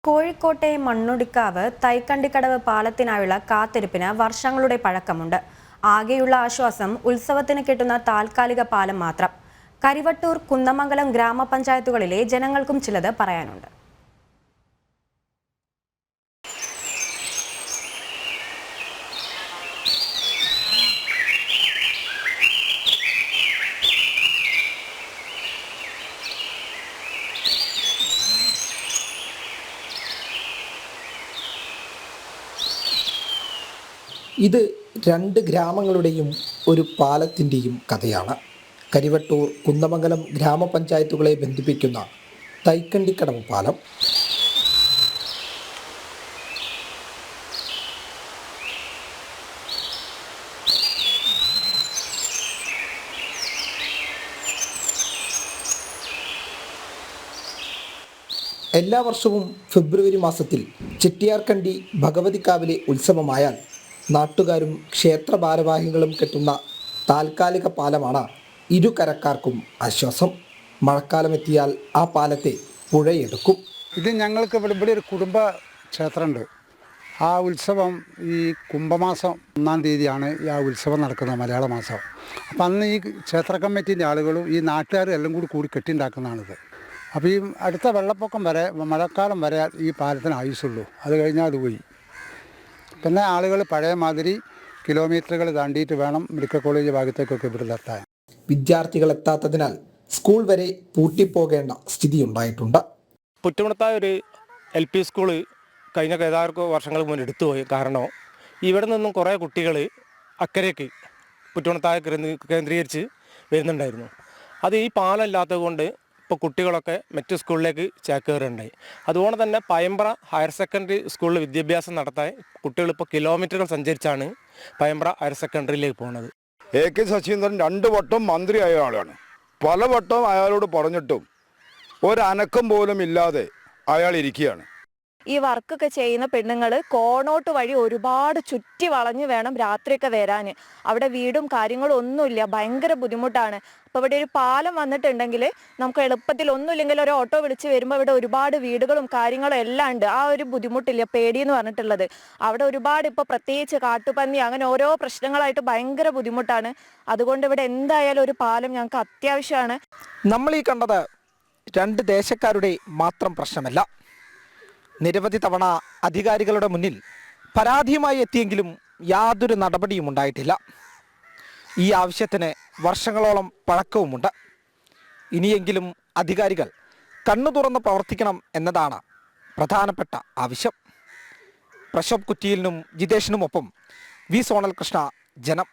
കോഴിക്കോട്ടെ മണ്ണുടിക്കാവ് തൈക്കണ്ടിക്കടവ് പാലത്തിനായുള്ള കാത്തിരിപ്പിന് വർഷങ്ങളുടെ പഴക്കമുണ്ട്. ആകെയുള്ള ആശ്വാസം ഉത്സവത്തിന് കിട്ടുന്ന താൽക്കാലിക പാലം മാത്രം. കരിവട്ടൂർ, കുന്നമംഗലം ഗ്രാമപഞ്ചായത്തുകളിലെ ജനങ്ങൾക്കും ചിലത് പറയാനുണ്ട്. ഇത് രണ്ട് ഗ്രാമങ്ങളുടെയും ഒരു പാലത്തിൻ്റെയും കഥയാണ്. കരിവട്ടൂർ, കുന്നമംഗലം ഗ്രാമപഞ്ചായത്തുകളെ ബന്ധിപ്പിക്കുന്ന തൈക്കണ്ടിക്കടവ് പാലം. എല്ലാ വർഷവും ഫെബ്രുവരി മാസത്തിൽ ചെട്ടിയാർക്കണ്ടി ഭഗവതിക്കാവിലെ ഉത്സവമായാൽ നാട്ടുകാരും ക്ഷേത്ര ഭാരവാഹികളും കെട്ടുന്ന താൽക്കാലിക പാലമാണ് ഇരുകരക്കാർക്കും ആശ്വാസം. മഴക്കാലമെത്തിയാൽ ആ പാലത്തെ പുഴയെടുക്കും. ഇത് ഞങ്ങൾക്ക് ഇവിടെ ഒരു കുടുംബ ക്ഷേത്രമുണ്ട്. ആ ഉത്സവം ഈ കുംഭമാസം 1-ാം തീയതിയാണ് ആ ഉത്സവം നടക്കുന്നത്, മലയാള മാസം. അപ്പം അന്ന് ഈ ക്ഷേത്ര കമ്മിറ്റീൻ്റെ ആളുകളും ഈ നാട്ടുകാരും എല്ലാം കൂടി കെട്ടിണ്ടാക്കുന്നതാണിത്. അപ്പോൾ ഈ അടുത്ത വെള്ളപ്പൊക്കം വരെ, മഴക്കാലം വരെ ഈ പാലത്തിന് ആയുസുള്ളൂ. അത് കഴിഞ്ഞാൽ അത് പോയി. പിന്നെ ആളുകൾ പഴയ മാതിരി കിലോമീറ്ററുകൾ താണ്ടിയിട്ട് വേണം മെഡിക്കൽ കോളേജ് ഭാഗത്തേക്കൊക്കെ ഇവിടെ എത്താൻ. വിദ്യാർത്ഥികൾ എത്താത്തതിനാൽ സ്കൂൾ വരെ പൂട്ടിപ്പോകേണ്ട സ്ഥിതിയുണ്ടായിട്ടുണ്ട്. പുറ്റുമണത്തായ ഒരു LP സ്കൂള് കഴിഞ്ഞ ഏതാനും വർഷങ്ങൾക്ക് മുന്നേ എടുത്തുപോയി. കാരണം ഇവിടെ നിന്നും കുറേ കുട്ടികൾ അക്കരയ്ക്ക് പുറ്റുമണത്തായ കേന്ദ്രീകരിച്ച് വരുന്നുണ്ടായിരുന്നു. അത് ഈ പാലം ഇല്ലാത്തത് കൊണ്ട് ഇപ്പോൾ കുട്ടികളൊക്കെ മറ്റ് സ്കൂളിലേക്ക് ചേക്കേറുണ്ടായി. അതുകൊണ്ട് തന്നെ പയമ്പ്ര ഹയർ സെക്കൻഡറി സ്കൂളിൽ വിദ്യാഭ്യാസം നടത്താൻ കുട്ടികൾ കിലോമീറ്ററുകൾ സഞ്ചരിച്ചാണ് പയമ്പ്ര ഹയർ സെക്കൻഡറിയിലേക്ക് പോകുന്നത്. AK ശശീന്ദ്രൻ 2 വട്ടം മന്ത്രിയായ ആളാണ്. പലവട്ടം അയാളോട് പറഞ്ഞിട്ടും ഒരനക്കം പോലും ഇല്ലാതെ അയാൾ ഇരിക്കുകയാണ്. ഈ വർക്കൊക്കെ ചെയ്യുന്ന പെണ്ണുങ്ങൾ കോണോട്ട് വഴി ഒരുപാട് ചുറ്റി വളഞ്ഞ് വേണം രാത്രിയൊക്കെ വരാൻ. അവിടെ വീടും കാര്യങ്ങളും ഒന്നുമില്ല, ഭയങ്കര ബുദ്ധിമുട്ടാണ്. അപ്പോൾ ഇവിടെ ഒരു പാലം വന്നിട്ടുണ്ടെങ്കിൽ നമുക്ക് എളുപ്പത്തിൽ, ഒന്നുമില്ലെങ്കിൽ ഒരു ഓട്ടോ വിളിച്ച് വരുമ്പോൾ ഇവിടെ ഒരുപാട് വീടുകളും കാര്യങ്ങളും എല്ലാം ഉണ്ട്. ആ ഒരു ബുദ്ധിമുട്ടില്ല, പേടിയെന്ന് പറഞ്ഞിട്ടുള്ളത്. അവിടെ ഒരുപാട് ഇപ്പോൾ പ്രത്യേകിച്ച് കാട്ടുപന്നി അങ്ങനെ ഓരോ പ്രശ്നങ്ങളായിട്ട് ഭയങ്കര ബുദ്ധിമുട്ടാണ്. അതുകൊണ്ട് ഇവിടെ എന്തായാലും ഒരു പാലം ഞങ്ങൾക്ക് അത്യാവശ്യമാണ്. നമ്മൾ ഈ കണ്ടത് രണ്ട് ദേശക്കാരുടെ മാത്രം പ്രശ്നമല്ല. നിരവധി തവണ അധികാരികളുടെ മുന്നിൽ പരാതിയുമായി എത്തിയെങ്കിലും യാതൊരു നടപടിയും ഉണ്ടായിട്ടില്ല. ഈ ആവശ്യത്തിന് വർഷങ്ങളോളം പഴക്കവുമുണ്ട്. ഇനിയെങ്കിലും അധികാരികൾ കണ്ണു തുറന്ന് പ്രവർത്തിക്കണം എന്നതാണ് പ്രധാനപ്പെട്ട ആവശ്യം. പ്രശോഭ് കുറ്റിയിലിനും ജിതേഷിനുമൊപ്പം വി സോണൽ കൃഷ്ണ, ജനം.